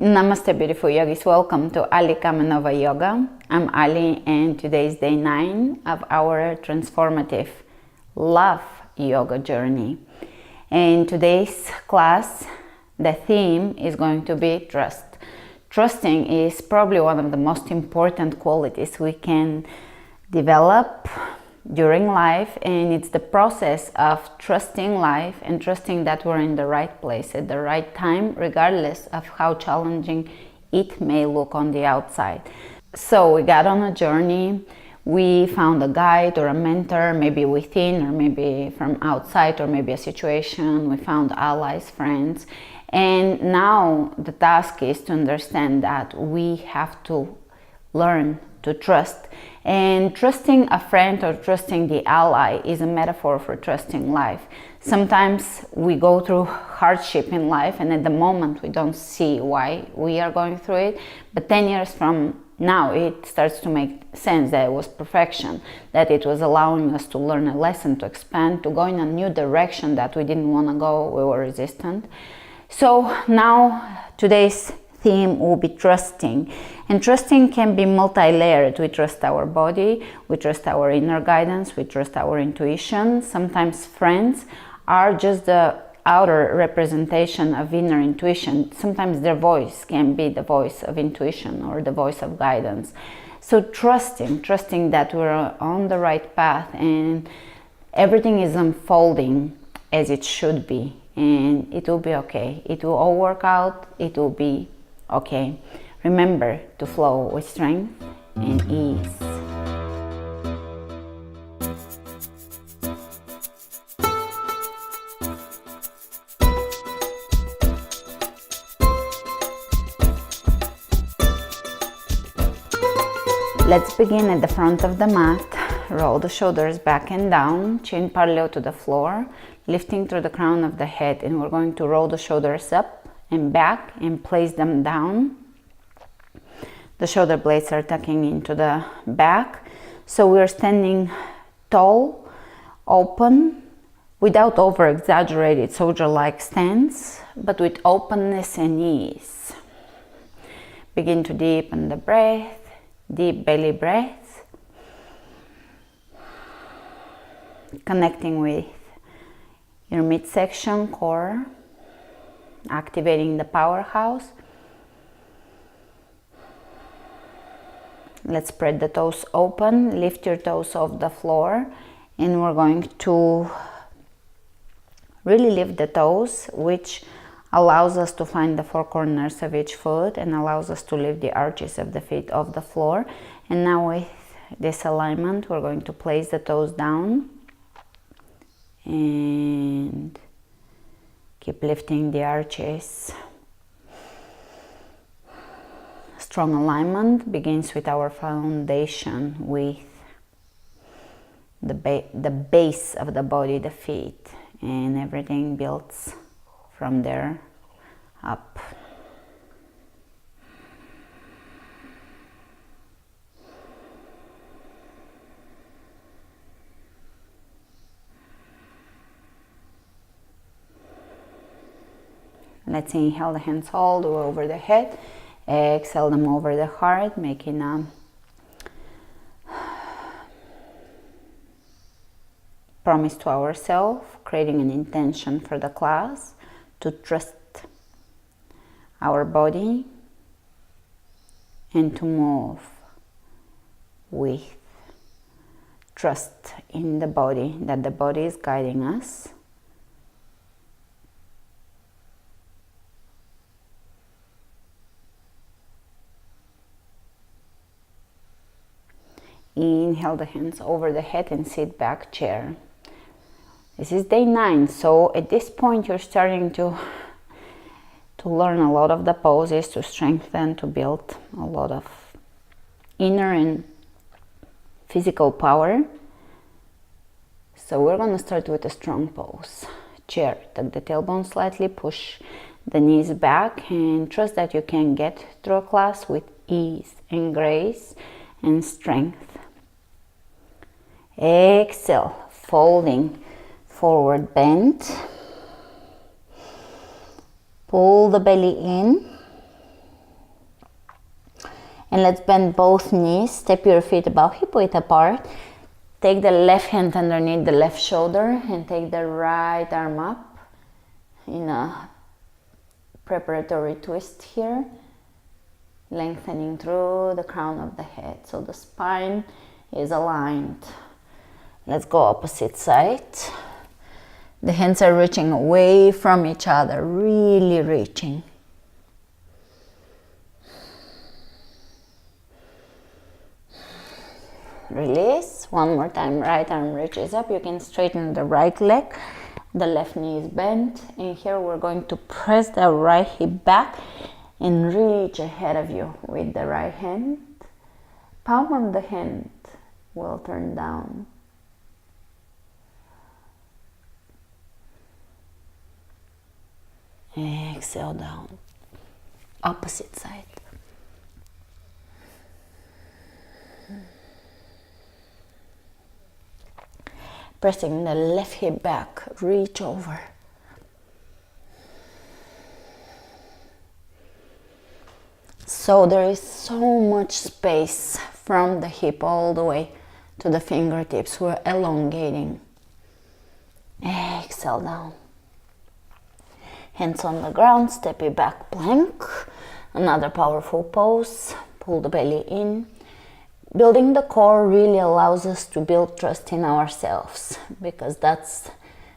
Namaste, beautiful yogis. Welcome to Ali Kamenova Yoga. I'm Ali, and today is day 9 of our transformative love yoga journey. In today's class, the theme is going to be trust. Trusting is probably one of the most important qualities we can develop during life, and it's the process of trusting life and trusting that we're in the right place at the right time, regardless of how challenging it may look on the outside. So we got on a journey, we found a guide or a mentor, maybe within or maybe from outside, or maybe a situation, we found allies, friends, and now the task is to understand that we have to learn to trust. And trusting a friend or trusting the ally is a metaphor for trusting life. Sometimes we go through hardship in life, and at the moment we don't see why we are going through it, but 10 years from now it starts to make sense that it was perfection, that it was allowing us to learn a lesson, to expand, to go in a new direction that we didn't want to go, we were resistant. So now today's theme will be trusting, and trusting can be multi-layered. We trust our body, we trust our inner guidance, we trust our intuition. Sometimes friends are just the outer representation of inner intuition. Sometimes their voice can be the voice of intuition or the voice of guidance. So trusting that we're on the right path and everything is unfolding as it should be, and it will be okay. It will all work out, it will be okay. Remember to flow with strength and ease. Let's begin at the front of the mat. Roll the shoulders back and down, chin parallel to the floor, lifting through the crown of the head, and we're going to roll the shoulders up and back and place them down. The shoulder blades are tucking into the back, so we're standing tall, open, without over exaggerated soldier-like stance, but with openness and ease. Begin to deepen the breath, deep belly breath, connecting with your midsection core, activating the powerhouse. Let's spread the toes open, lift your toes off the floor, and we're going to really lift the toes, which allows us to find the four corners of each foot and allows us to lift the arches of the feet off the floor. And now with this alignment, we're going to place the toes down and keep lifting the arches. Strong alignment begins with our foundation, with the base of the body, the feet, and everything builds from there up. Let's inhale the hands all the way over the head. Exhale them over the heart, making a promise to ourselves, creating an intention for the class to trust our body and to move with trust in the body, that the body is guiding us. Inhale the hands over the head and sit back chair. This is day 9, so at this point you're starting to learn a lot of the poses, to strengthen, to build a lot of inner and physical power. So we're going to start with a strong pose. Chair, tuck the tailbone slightly, push the knees back, and trust that you can get through a class with ease and grace and strength. Exhale, folding forward bend. Pull the belly in. And let's bend both knees. Step your feet about hip width apart. Take the left hand underneath the left shoulder and take the right arm up in a preparatory twist here, lengthening through the crown of the head so the spine is aligned. Let's go opposite side. The hands are reaching away from each other, really reaching. Release. One more time, right arm reaches up. You can straighten the right leg. The left knee is bent. And here we're going to press the right hip back and reach ahead of you with the right hand. Palm of the hand will turn down. Exhale down. Opposite side. Pressing the left hip back, reach over. So there is so much space from the hip all the way to the fingertips. We're elongating. Exhale down. Hands on the ground, step it back, plank. Another powerful pose. Pull the belly in. Building the core really allows us to build trust in ourselves, because that's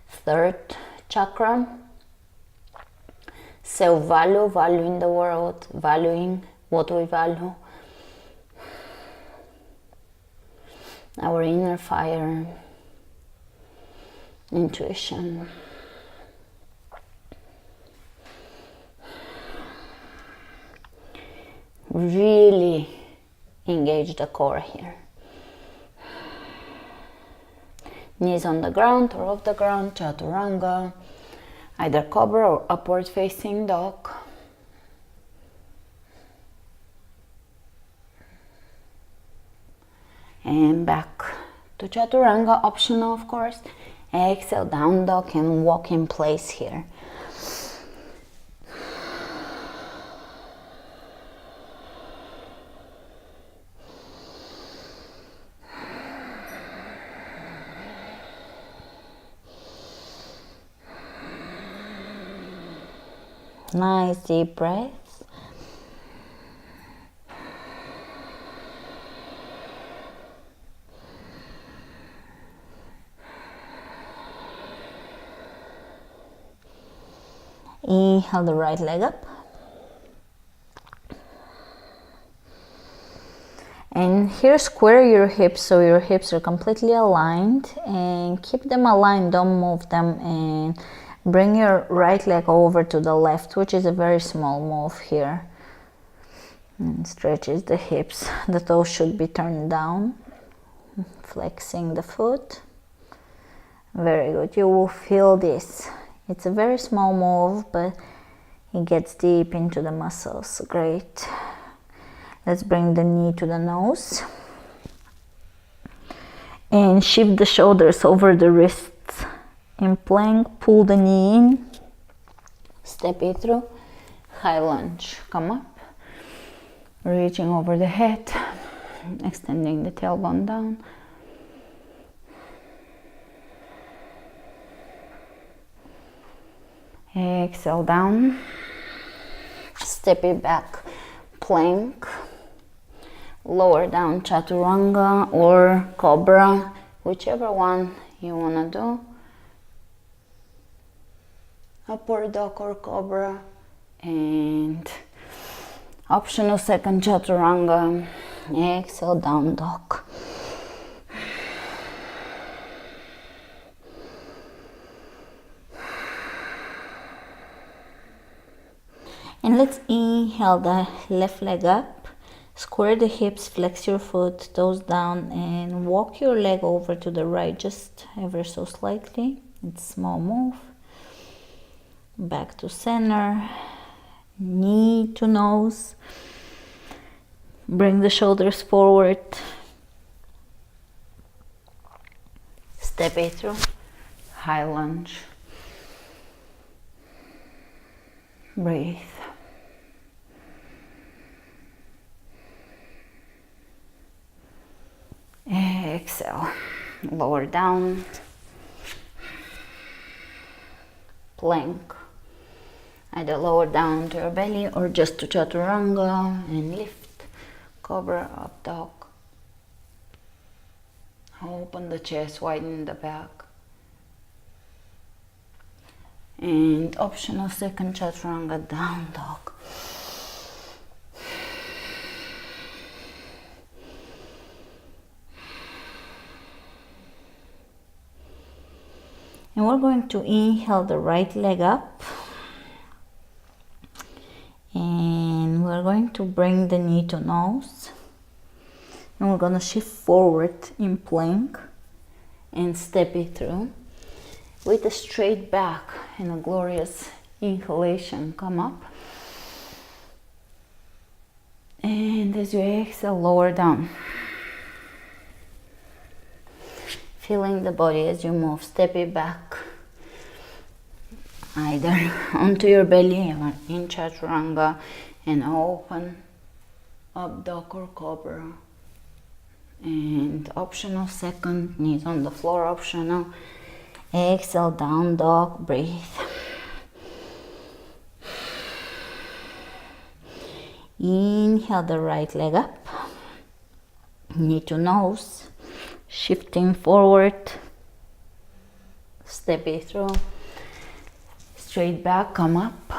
third chakra. Self-value, valuing the world, valuing what we value. Our inner fire, intuition. Really engage the core here. Knees on the ground or off the ground, chaturanga, either cobra or upward facing dog. And back to chaturanga, optional of course. Exhale, down dog and walk in place here. Nice deep breaths. Inhale the right leg up. And here square your hips so your hips are completely aligned, and keep them aligned, don't move them, and bring your right leg over to the left, which is a very small move here. And stretches the hips. The toes should be turned down. Flexing the foot. Very good. You will feel this. It's a very small move, but it gets deep into the muscles. Great. Let's bring the knee to the nose. And shift the shoulders over the wrists. In plank, pull the knee in, step it through, high lunge, come up, reaching over the head, extending the tailbone down. Exhale down, step it back, plank, lower down, chaturanga or cobra, whichever one you want to do. Upward dog or cobra, and optional second chaturanga. Exhale, down dog. And let's inhale the left leg up, square the hips, flex your foot, toes down, and walk your leg over to the right just ever so slightly. It's a small move. Back to center, knee to nose, bring the shoulders forward, step it through, high lunge, breathe. exhale, lower down, plank. Either lower down to your belly or just to chaturanga and lift, cobra, up dog. Open the chest, widen the back. And optional second chaturanga, down dog. And we're going to inhale the right leg up. And we're going to bring the knee to nose. And we're going to shift forward in plank and step it through. With a straight back and a glorious inhalation, come up. And as you exhale, lower down. Feeling the body as you move, step it back. Either onto your belly or in chaturanga and open up dog or cobra. And optional second, knees on the floor, optional. Exhale, down dog, breathe. Inhale the right leg up, knee to nose, shifting forward, step it through, straight back, come up,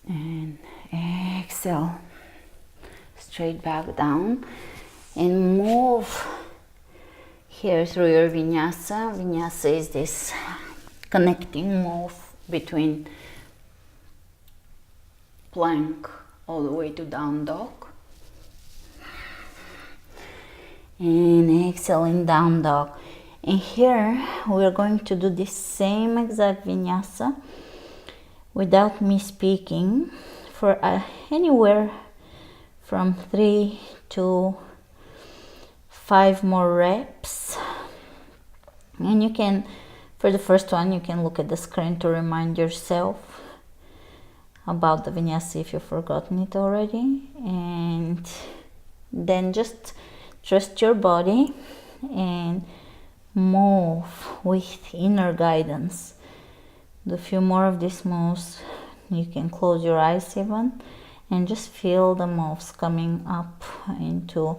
and exhale, straight back down, and move here through your vinyasa. Vinyasa is this connecting move between plank all the way to down dog. And exhaling down dog. And here we are going to do the same exact vinyasa without me speaking for anywhere from 3 to 5 more reps. And you can, for the first one, you can look at the screen to remind yourself about the vinyasa if you've forgotten it already. And then just trust your body and move with inner guidance. Do a few more of these moves. You can close your eyes even and just feel the moves coming up into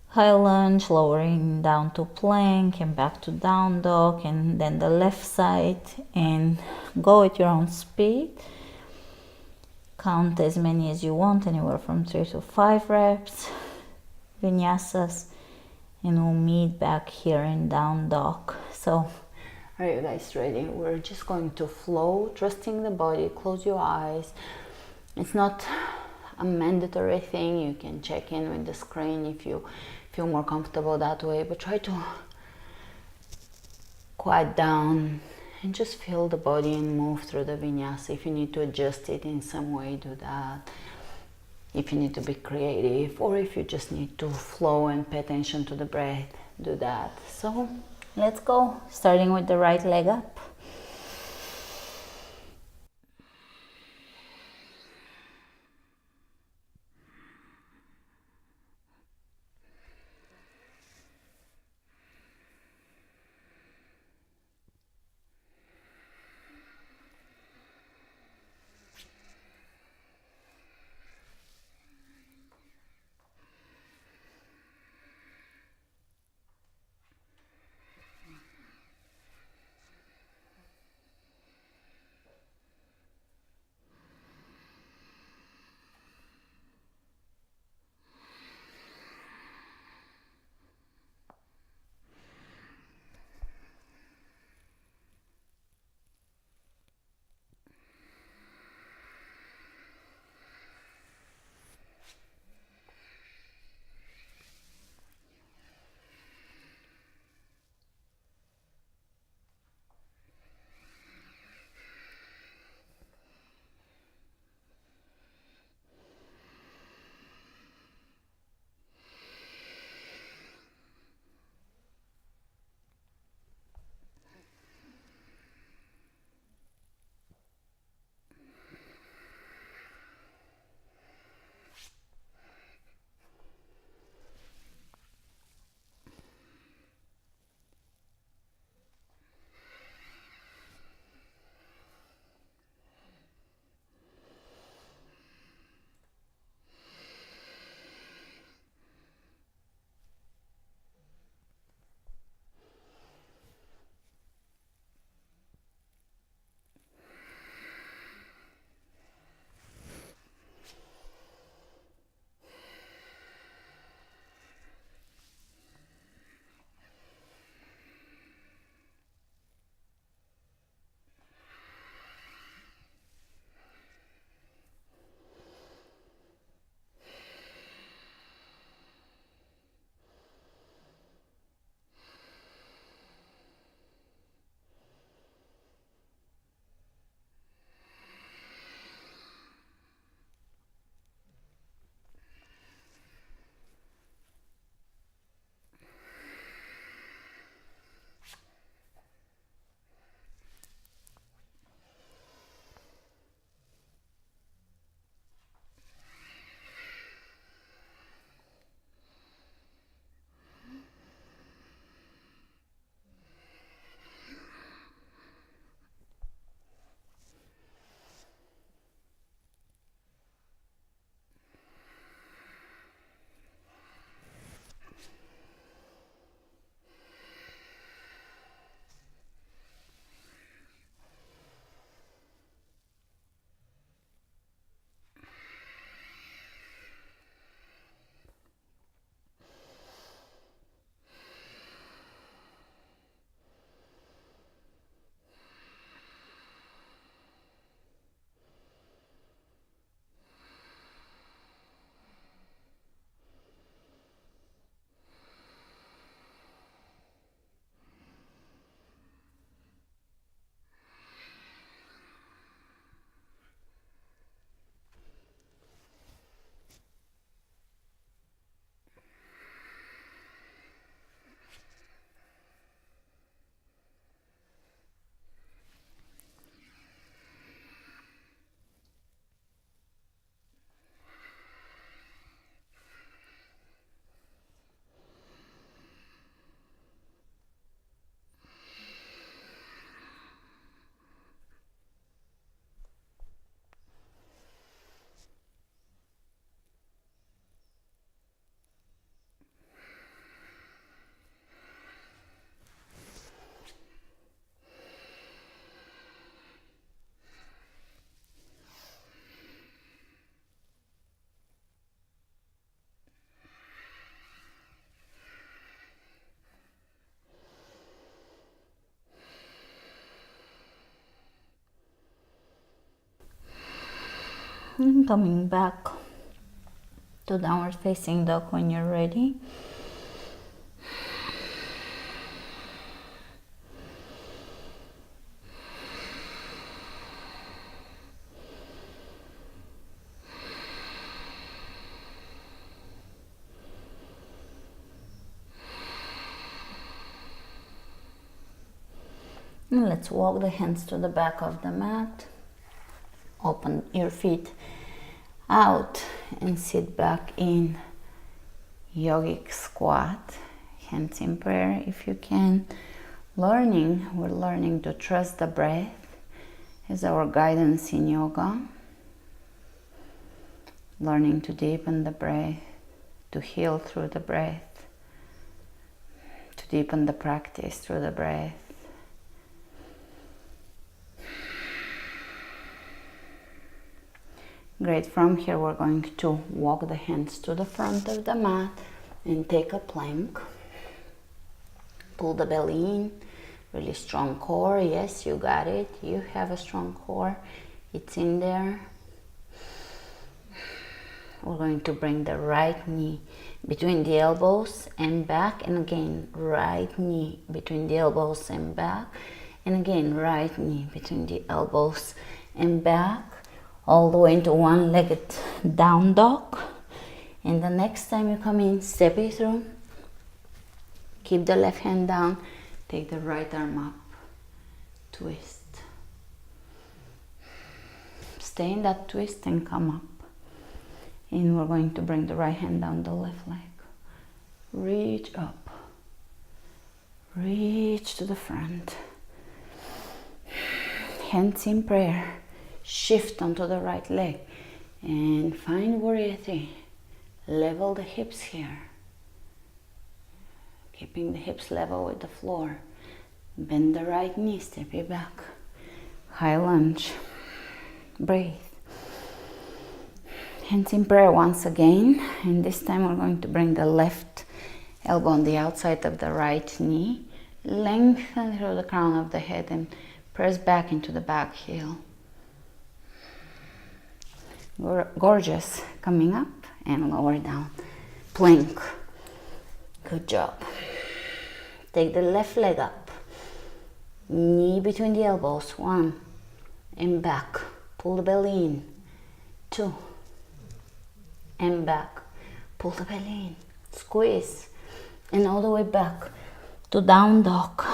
high lunge, lowering down to plank and back to down dog, and then the left side, and go at your own speed. Count as many as you want, anywhere from 3 to 5 reps, vinyasas, and we'll meet back here in down dog. So, are you guys ready? We're just going to flow, trusting the body. Close your eyes. It's not a mandatory thing. You can check in with the screen if you feel more comfortable that way, but try to quiet down and just feel the body and move through the vinyasa. If you need to adjust it in some way, do that. If you need to be creative, or if you just need to flow and pay attention to the breath, do that. So let's go, starting with the right leg up. And coming back to downward facing dog when you're ready. And let's walk the hands to the back of the mat. Open your feet out and sit back in yogic squat. Hands in prayer if you can. We're learning to trust the breath as our guidance in yoga. Learning to deepen the breath, to heal through the breath, to deepen the practice through the breath. Great, from here we're going to walk the hands to the front of the mat and take a plank. Pull the belly in, really strong core. Yes, you got it. You have a strong core. It's in there. We're going to bring the right knee between the elbows and back, and again, right knee between the elbows and back, and again, right knee between the elbows and back, all the way into one-legged down dog. And the next time you come in, step it through. Keep the left hand down. Take the right arm up. Twist. Stay in that twist and come up. And we're going to bring the right hand down the left leg. Reach up. Reach to the front. Hands in prayer. Shift onto the right leg and find Warrior 3. Level the hips here, keeping the hips level with the floor. Bend the right knee, step it back. High lunge. Breathe. Hands in prayer once again, and this time we're going to bring the left elbow on the outside of the right knee. Lengthen through the crown of the head and press back into the back heel. Gorgeous. Coming up and lower down. Plank. Good job. Take the left leg up. Knee between the elbows. 1. And back. Pull the belly in. 2. And back. Pull the belly in. Squeeze. And all the way back to down dog.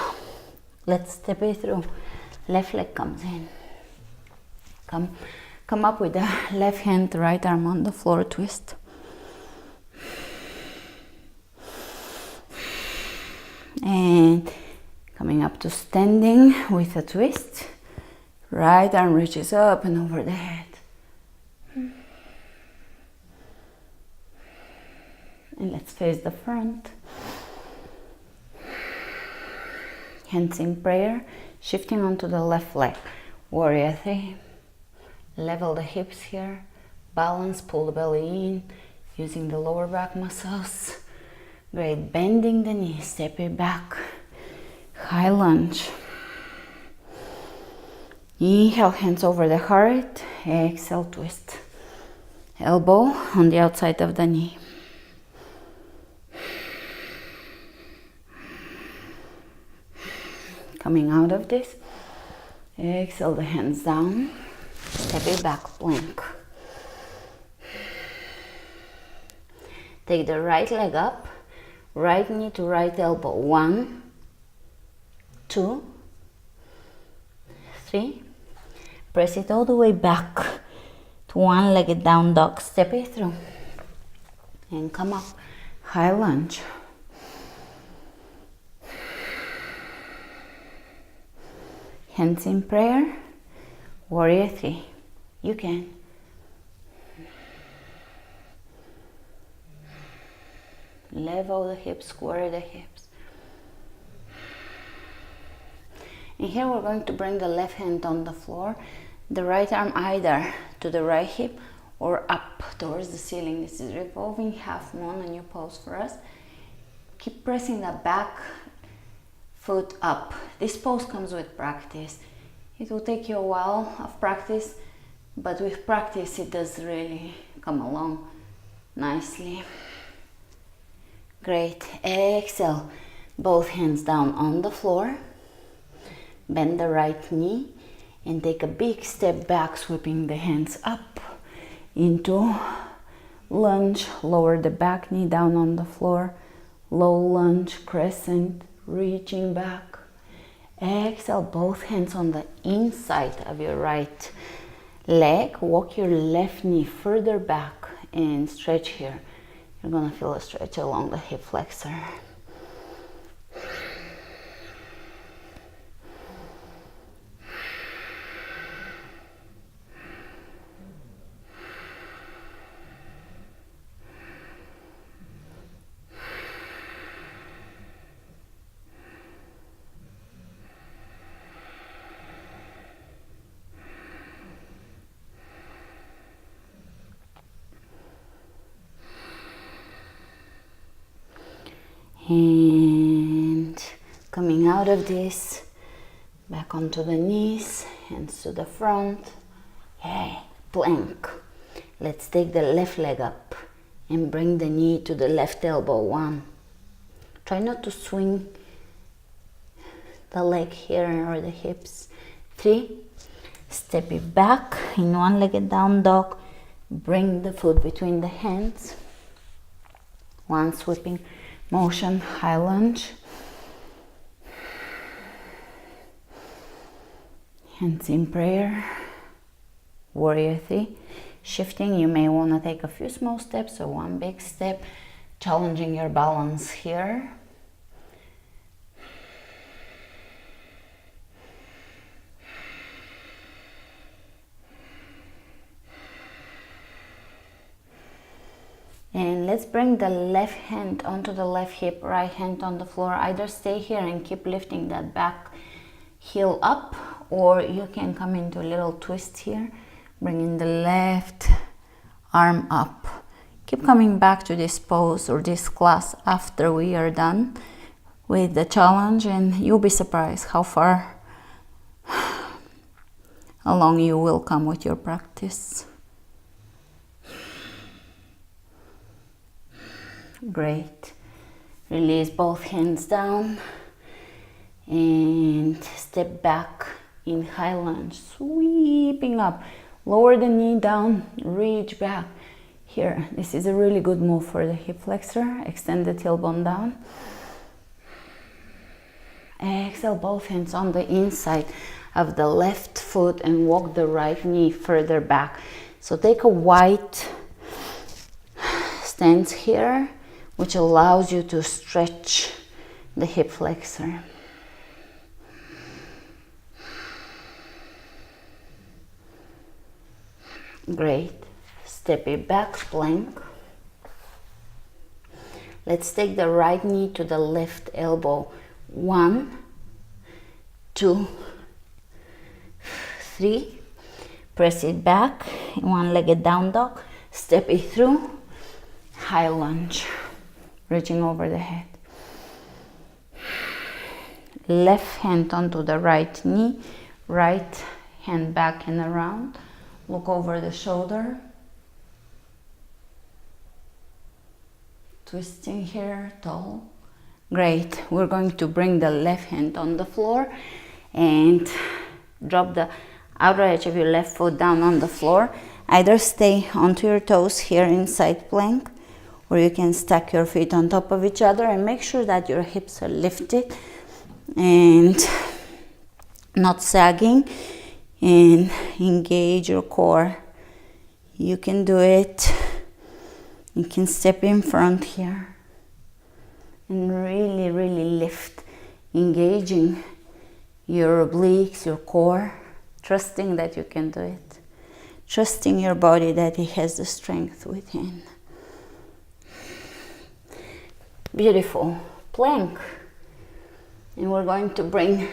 Let's step it through. Left leg comes in. Come up with the left hand, right arm on the floor, twist. And coming up to standing with a twist. Right arm reaches up and over the head. And let's face the front. Hands in prayer, shifting onto the left leg. Warrior 3. Level the hips here, balance, pull the belly in, using the lower back muscles. Great, bending the knee, step it back. High lunge. Inhale, hands over the heart. Exhale, twist. Elbow on the outside of the knee. Coming out of this, exhale the hands down. Step it back, plank. Take the right leg up, right knee to right elbow. 1, 2, 3. Press it all the way back to one-legged down dog. Step it through and come up. High lunge. Hands in prayer. Warrior 3. You can. Level the hips, square the hips. And here we're going to bring the left hand on the floor, the right arm either to the right hip or up towards the ceiling. This is revolving half moon, a new pose for us. Keep pressing the back foot up. This pose comes with practice. It will take you a while of practice but with practice it does really come along nicely. Great. Exhale, both hands down on the floor. Bend the right knee and take a big step back, sweeping the hands up into lunge. Lower the back knee down on the floor. Low lunge, crescent, reaching back. Exhale, both hands on the inside of your right leg. Walk your left knee further back and stretch here. You're gonna feel a stretch along the hip flexor. And coming out of this, back onto the knees, hands to the front. Hey, plank. Let's take the left leg up and bring the knee to the left elbow. 1. Try not to swing the leg here or the hips. 3. Step it back in one-legged down dog. Bring the foot between the hands. 1 sweeping motion, high lunge. Hands in prayer. Warrior 3. Shifting, you may want to take a few small steps or 1 big step, challenging your balance here. And let's bring the left hand onto the left hip, right hand on the floor. Either stay here and keep lifting that back heel up, or you can come into a little twist here, bringing the left arm up. Keep coming back to this pose or this class after we are done with the challenge, and you'll be surprised how far along you will come with your practice. Great. Release both hands down and step back in high lunge, sweeping up. Lower the knee down, reach back. Here, this is a really good move for the hip flexor. Extend the tailbone down. Exhale, both hands on the inside of the left foot and walk the right knee further back. So take a wide stance here, which allows you to stretch the hip flexor. Great. Step it back, plank. Let's take the right knee to the left elbow. 1, 2, 3. Press it back, one-legged down dog. Step it through, high lunge. Reaching over the head. Left hand onto the right knee, right hand back and around. Look over the shoulder. Twisting here, tall. Great. We're going to bring the left hand on the floor and drop the outer edge of your left foot down on the floor. Either stay onto your toes here in side plank, or you can stack your feet on top of each other and make sure that your hips are lifted and not sagging, and engage your core. You can do it. You can step in front here and really, really lift, engaging your obliques, your core, trusting that you can do it, trusting your body that it has the strength within. Beautiful. Plank. And we're going to bring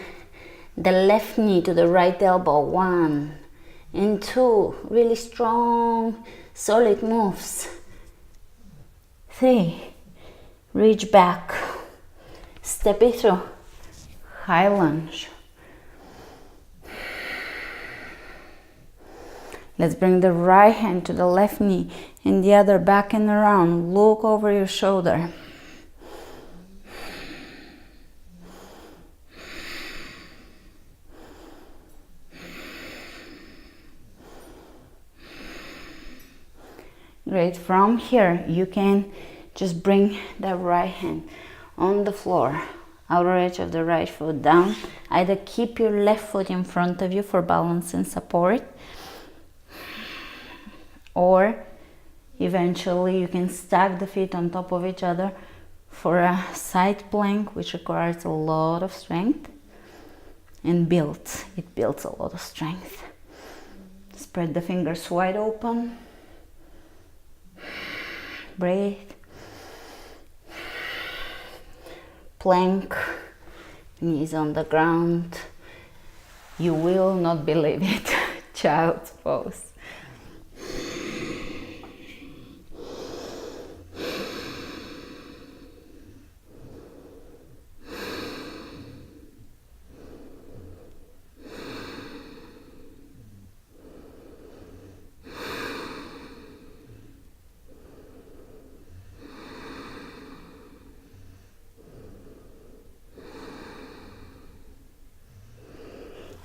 the left knee to the right elbow. 1 and 2. Really strong, solid moves. 3. Reach back. Step it through. High lunge. Let's bring the right hand to the left knee and the other back and around. Look over your shoulder. Great. From here, you can just bring the right hand on the floor, outer edge of the right foot down. Either keep your left foot in front of you for balance and support, or eventually you can stack the feet on top of each other for a side plank, which requires a lot of strength and it builds a lot of strength. Spread the fingers wide open. Breathe. Plank, knees on the ground. You will not believe it. Child's pose.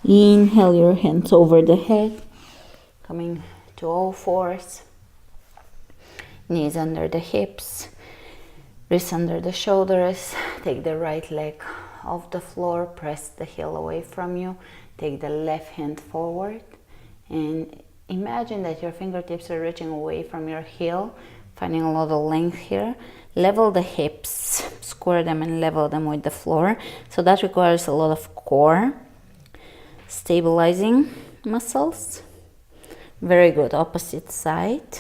Inhale your hands over the head, coming to all fours, knees under the hips, wrists under the shoulders. Take the right leg off the floor, press the heel away from you, take the left hand forward, and imagine that your fingertips are reaching away from your heel, finding a lot of length here. Level the hips, square them and level them with the floor. So that requires a lot of core stabilizing muscles. Very good. Opposite side.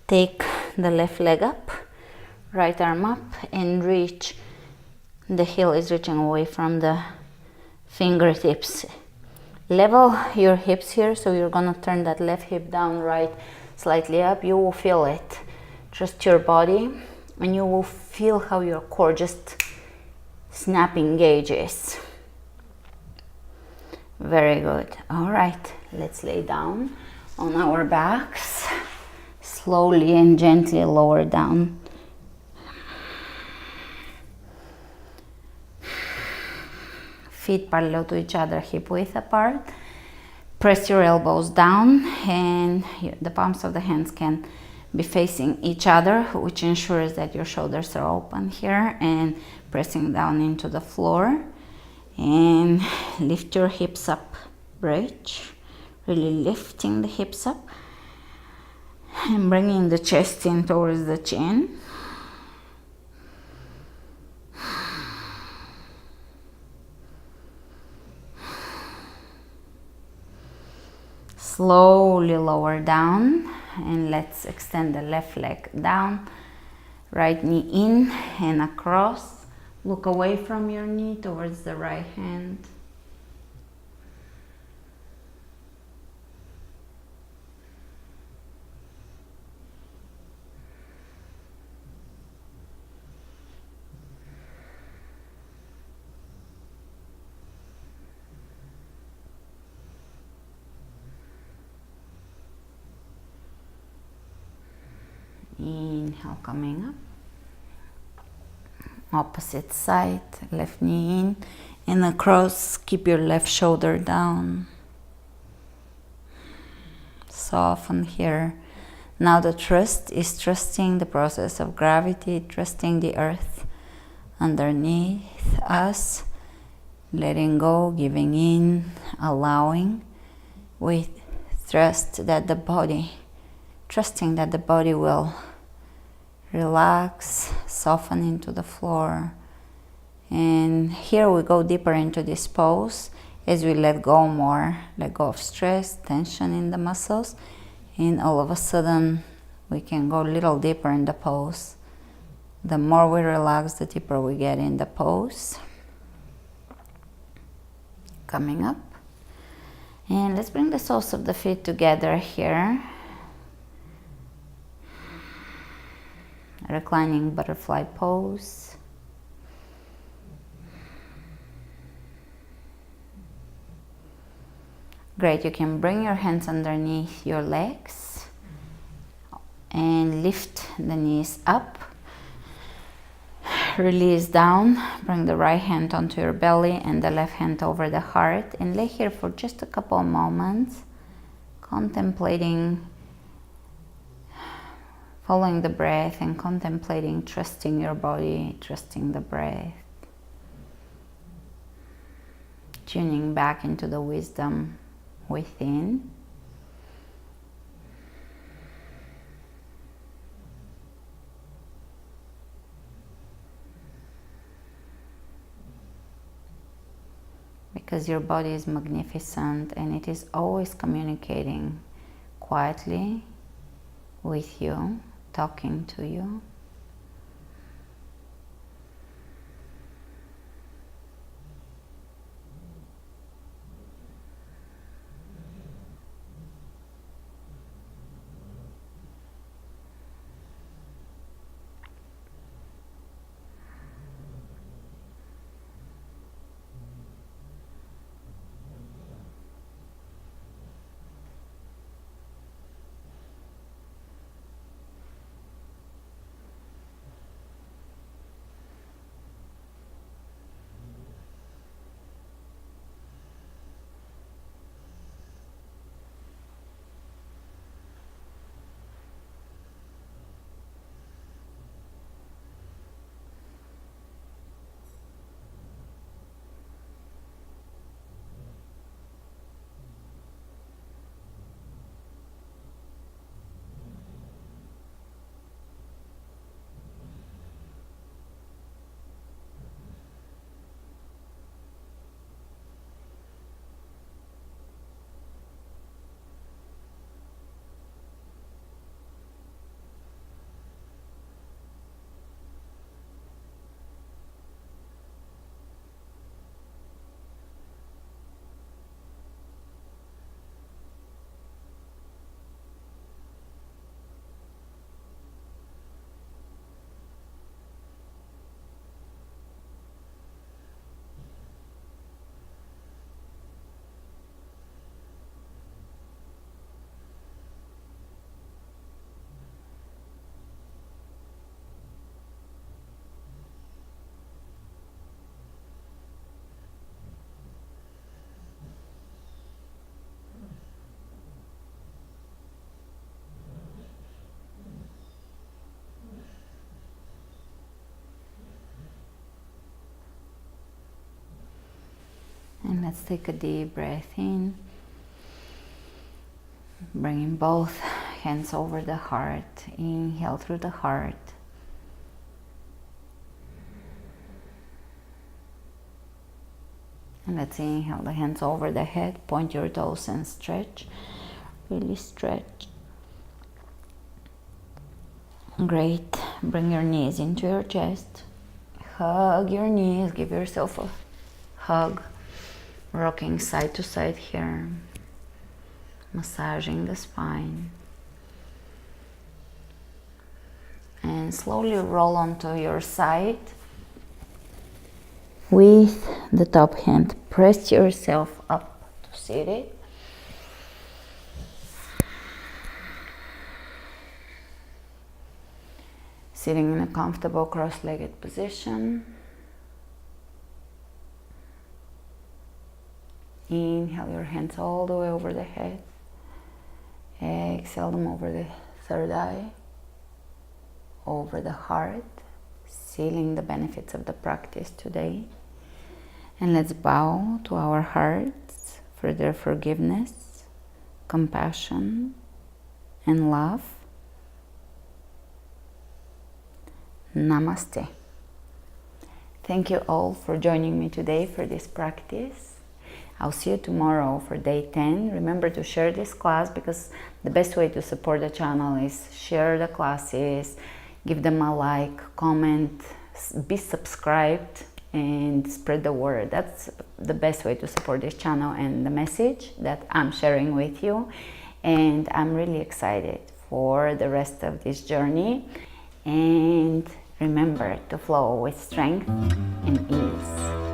Take the left leg up, right arm up, and reach. The heel is reaching away from the fingertips. Level your hips here, so you're gonna turn that left hip down, right slightly up. You will feel it. Trust your body, and you will feel how your core just snapping engages. Very good. All right, let's lay down on our backs. Slowly and gently lower down. Feet parallel to each other, hip width apart. Press your elbows down, and the palms of the hands can be facing each other, which ensures that your shoulders are open here, and pressing down into the floor. And lift your hips up, bridge, really lifting the hips up and bringing the chest in towards the chin. Slowly lower down, and let's extend the left leg down, right knee in and across. Look away from your knee towards the right hand. Inhale, coming up. Opposite side, left knee in and across. Keep your left shoulder down. Soften here. Now the trust is trusting the process of gravity, trusting the earth underneath us, letting go, giving in, allowing, with trust that the body, trusting that the body will relax, soften into the floor. And here we go deeper into this pose as we let go more, let go of stress, tension in the muscles, and all of a sudden we can go a little deeper in the pose. The more we relax, the deeper we get in the pose. Coming up. And let's bring the soles of the feet together here. Reclining butterfly pose. Great, you can bring your hands underneath your legs and lift the knees up. Release down, bring the right hand onto your belly and the left hand over the heart, and lay here for just a couple of moments, contemplating, following the breath and contemplating, trusting your body, trusting the breath, tuning back into the wisdom within. Because your body is magnificent and it is always communicating quietly with you, talking to you. And let's take a deep breath in, bringing both hands over the heart. Inhale through the heart. And let's inhale the hands over the head, point your toes and stretch, really stretch. Great, bring your knees into your chest, hug your knees, give yourself a hug. Rocking side to side here, massaging the spine, and slowly roll onto your side with the top hand. Press yourself up to seated. Sitting in a comfortable cross-legged position. Inhale your hands all the way over the head. Exhale them over the third eye, over the heart, sealing the benefits of the practice today. And let's bow to our hearts for their forgiveness, compassion, and love. Namaste. Thank you all for joining me today for this practice. I'll see you tomorrow for day 10. Remember to share this class, because the best way to support the channel is share the classes, give them a like, comment, be subscribed, and spread the word. That's the best way to support this channel and the message that I'm sharing with you. And I'm really excited for the rest of this journey. And remember to flow with strength and ease.